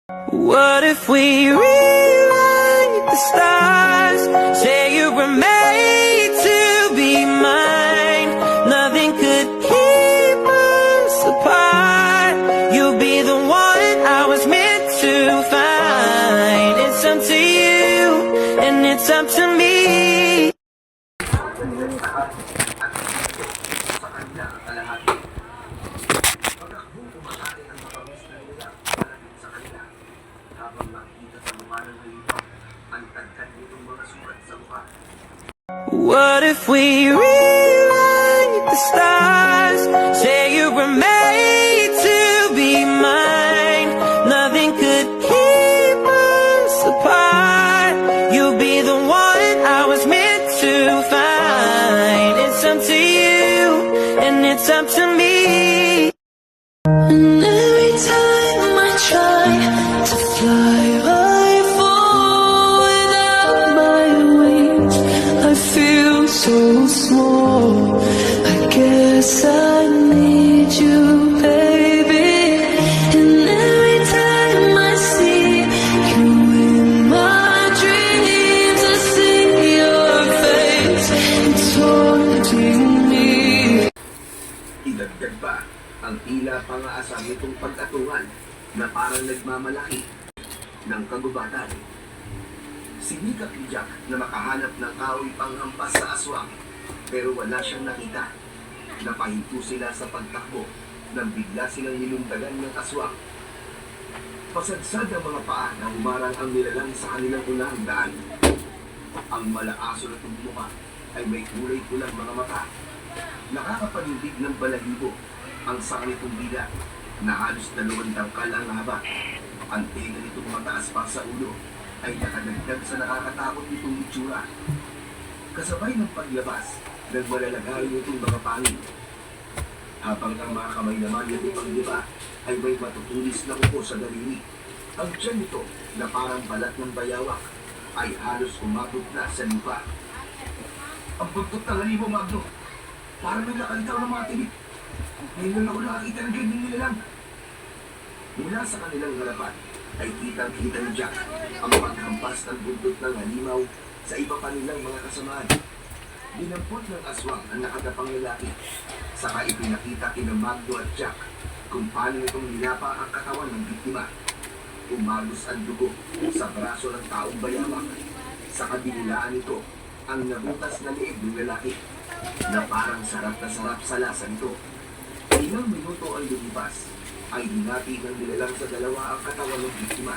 What if we rewrite the stars? Say you were made to be mine. Nothing could keep us apart. You'll be the one I was meant to find. It's up to you, and it's up to me. What if we rewrite the stars? Say you were made to be mine. Nothing could keep us apart. You'll be the one I was meant to find. It's up to you, and it's up to me. And every time I try to fly, I fall without my wings. I feel so small. I guess I need you, baby. And every time I see you in my dreams, I see your face. It's haunting me. Idagdag pa ang tila pang-aasam nitong pagkatungan na parang nagmamalaki ng kagubatan. Sinikap ni Jack na makahanap ng kahoy panghampas sa aswang, pero wala siyang nakita. Napahinto sila sa pagtakbo nang bigla silang nilundagan ng aswang. Pasadsad ang mga paa na humarang ang nilalang sa kanilang unang daan. Ang malaaso na tugmukha ay may kulay pulang mga mata. Nakakapanindig ng balahibo ang saka nitong bida na halos 2 tangkal ang haba. Ang tenga nitong mataas pa sa ulo ay nakadagdag sa nakakatakot nitong itsura. Kasabay ng paglabas ng malalagay nitong mga pangin. Habang ang mga kamay naman nitong pangliba ay may matutulis na upo sa daliri. Ang tiyan nito na parang balat ng bayawak ay halos umabot na sa lupa. Ang buntot ng halimaw, Magno. Parang may nakalitaw ng mga tinik. Ngayon ako nakakita ng ganyan nila lang. Mula sa kanilang harapan ay kitang-kita ni Jack ang paghampas ng buntot ng halimaw sa iba pa nilang mga kasamaan. Dinampot ng aswang ang nakatapang lalaki. Saka ipinakita kina Magno at Jack kung paano itong ninapa ang katawan ng biktima. Umagos ang dugo sa braso ng taong bayawak. Sa kabilaan nito ang nabutas na leeg ng lalaki na parang sarap na sarap sa lasa nito. Ilang minuto ang lumipas ay hinati ng nilalang sa dalawa ang katawan ng biktima.